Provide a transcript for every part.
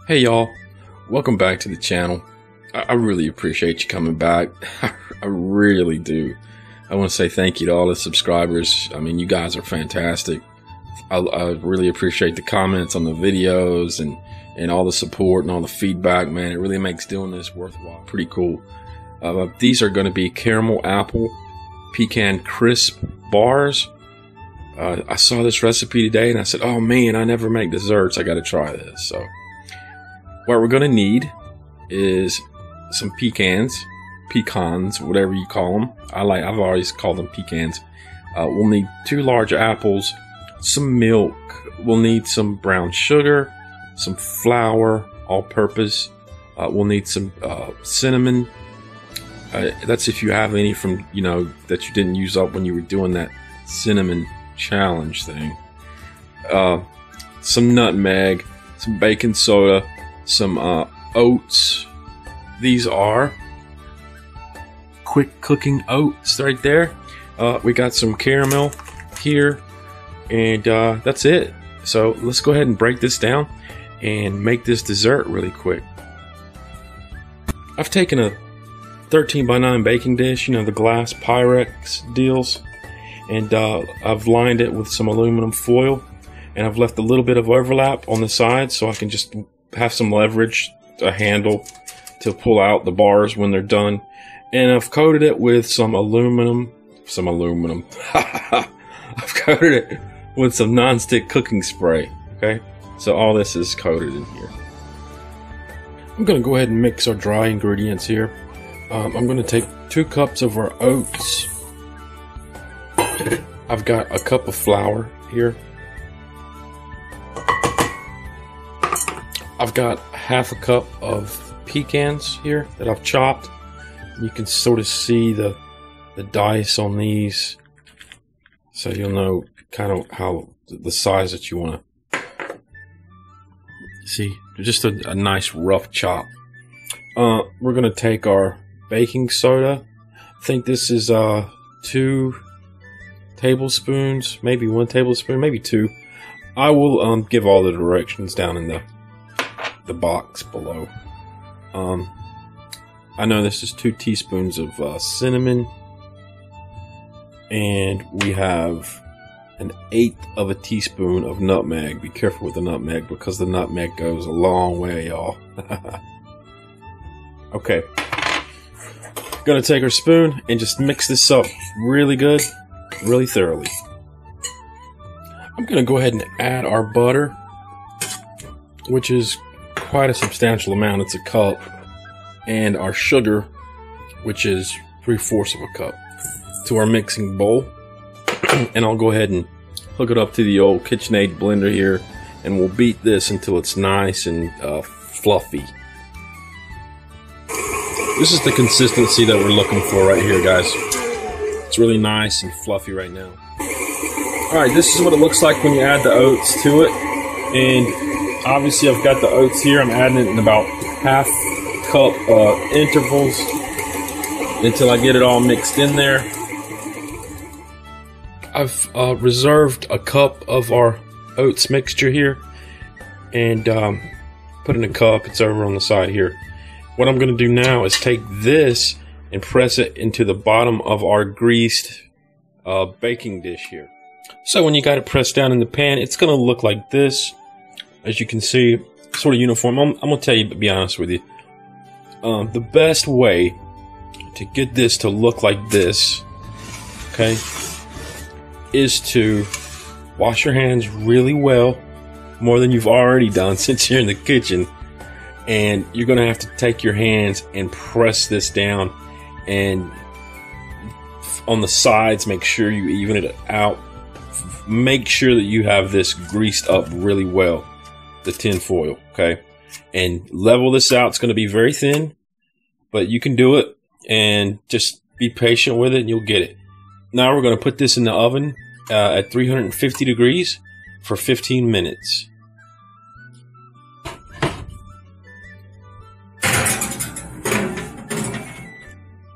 Hey y'all, welcome back to the channel. I really appreciate you coming back. I really do. I want to say thank you to all the subscribers. I mean, you guys are fantastic. I really appreciate the comments on the videos and all the support and all the feedback, man. It really makes doing this worthwhile. Pretty cool. These are going to be caramel apple pecan crisp bars. I saw this recipe today and I said, oh man, I never make desserts. I got to try this. So what we're going to need is some pecans, whatever you call them. I've always called them pecans. We'll need 2 large apples, some milk. We'll need some brown sugar, some flour, all-purpose. We'll need some cinnamon. That's if you have any from, that you didn't use up when you were doing that cinnamon challenge thing. Some nutmeg, some baking soda, some oats. These are quick cooking oats right there. We got some caramel here, and that's it. So let's go ahead and break this down and make this dessert really quick. I've taken a 13x9 baking dish, the glass Pyrex deals, and I've lined it with some aluminum foil, and I've left a little bit of overlap on the side so I can just have some leverage, a handle to pull out the bars when they're done. And I've coated it with some aluminum. I've coated it with some non-stick cooking spray. Okay, so all this is coated in here. I'm going to go ahead and mix our dry ingredients here. I'm going to take 2 cups of our oats. I've got a cup of flour here. I've got half a cup of pecans here that I've chopped. You can sort of see the dice on these, so you'll know kind of how the size that you want to see. Just a nice rough chop. We're going to take our baking soda. I think this is 2 tablespoons, maybe 1 tablespoon, maybe 2. I will give all the directions down in the box below. I know this is 2 teaspoons of cinnamon, and we have 1/8 of a teaspoon of nutmeg. Be careful with the nutmeg because the nutmeg goes a long way, y'all. Okay, gonna take our spoon and just mix this up really good, really thoroughly. I'm gonna go ahead and add our butter, which is quite a substantial amount. It's a cup. And our sugar, which is 3/4 of a cup, to our mixing bowl. And I'll go ahead and hook it up to the old KitchenAid blender here, and we'll beat this until it's nice and fluffy. This is the consistency that we're looking for right here, guys. It's really nice and fluffy right now. Alright, this is what it looks like when you add the oats to it. And obviously I've got the oats here. I'm adding it in about half cup intervals until I get it all mixed in there. I've reserved a cup of our oats mixture here and put it in a cup. It's over on the side here. What I'm going to do now is take this and press it into the bottom of our greased baking dish here. So when you got it pressed down in the pan, it's going to look like this. As you can see, sort of uniform. I'm going to tell you, be honest with you. The best way to get this to look like this, okay, is to wash your hands really well, more than you've already done since you're in the kitchen. And you're going to have to take your hands and press this down, and on the sides, make sure you even it out. Make sure that you have this greased up really well, the tin foil, okay? And level this out. It's going to be very thin, but you can do it, and just be patient with it and you'll get it. Now we're going to put this in the oven at 350 degrees for 15 minutes.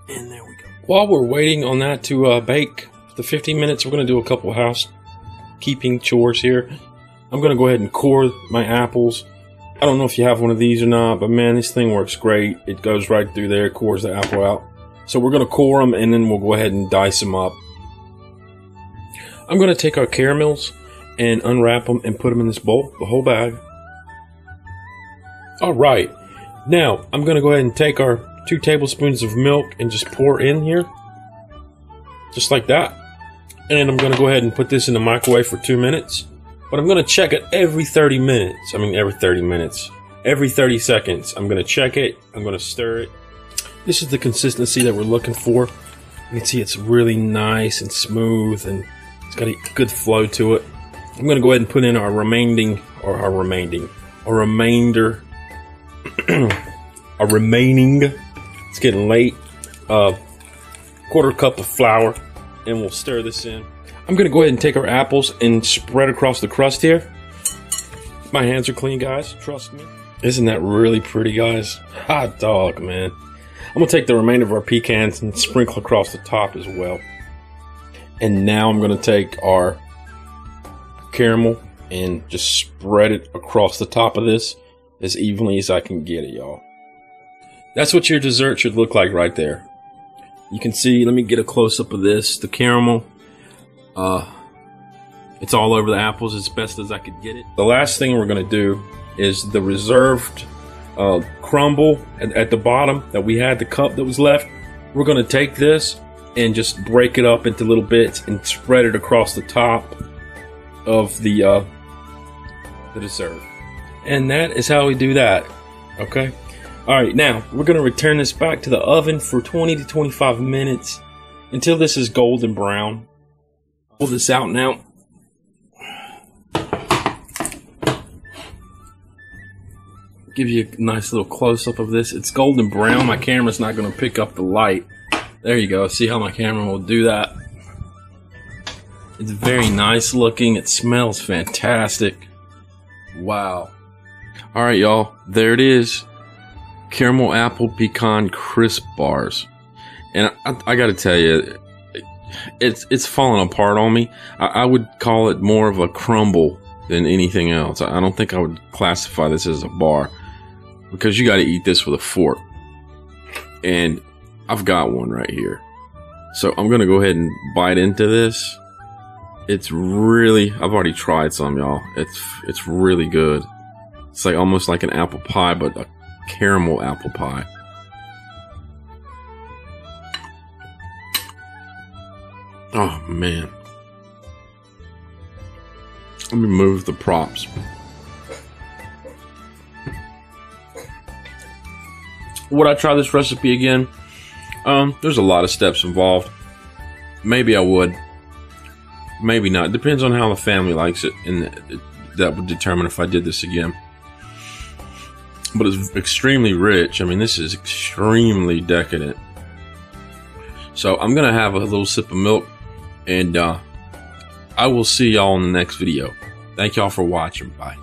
And there we go. While we're waiting on that to bake the 15 minutes, we're going to do a couple housekeeping chores here. I'm going to go ahead and core my apples I don't know if you have one of these or not, but man, this thing works great. It goes right through there, cores the apple out. So we're going to core them, and then we'll go ahead and dice them up. I'm going to take our caramels and unwrap them and put them in this bowl, the whole bag. All right. Now, I'm going to go ahead and take our 2 tablespoons of milk and just pour in here. Just like that. And I'm going to go ahead and put this in the microwave for 2 minutes. But I'm going to check it every 30 minutes. Every 30 minutes. Every 30 seconds. I'm going to check it. I'm going to stir it. This is the consistency that we're looking for. You can see it's really nice and smooth, and it's got a good flow to it. I'm going to go ahead and put in our remainder, it's getting late, 1/4 cup of flour, and we'll stir this in. I'm going to go ahead and take our apples and spread across the crust here. My hands are clean, guys. Trust me. Isn't that really pretty, guys? Hot dog, man. I'm going to take the remainder of our pecans and sprinkle across the top as well. And now I'm going to take our caramel and just spread it across the top of this as evenly as I can get it, y'all. That's what your dessert should look like right there. You can see, let me get a close-up of this. The caramel, it's all over the apples as best as I could get it. The last thing we're going to do is the reserved crumble at the bottom that we had, the cup that was left. We're going to take this and just break it up into little bits and spread it across the top of the dessert. And that is how we do that. Okay. All right. Now we're going to return this back to the oven for 20 to 25 minutes until this is golden brown. Pull this out now. Give you a nice little close-up of this. It's golden brown. My camera's not going to pick up the light. There you go. See how my camera will do that? It's very nice looking. It smells fantastic. Wow. All right, y'all. There it is. Caramel apple pecan crisp bars. And I got to tell you, it's falling apart on me. I would call it more of a crumble than anything else. I don't think I would classify this as a bar, because you got to eat this with a fork. And I've got one right here. So I'm going to go ahead and bite into this. It's really, I've already tried some, y'all. It's really good. It's like almost like an apple pie, but a caramel apple pie. Oh, man. Let me move the props. Would I try this recipe again? There's a lot of steps involved. Maybe I would. Maybe not. Depends on how the family likes it, and that would determine if I did this again. But it's extremely rich. I mean, this is extremely decadent. So I'm going to have a little sip of milk, and I will see y'all in the next video. Thank y'all for watching. Bye.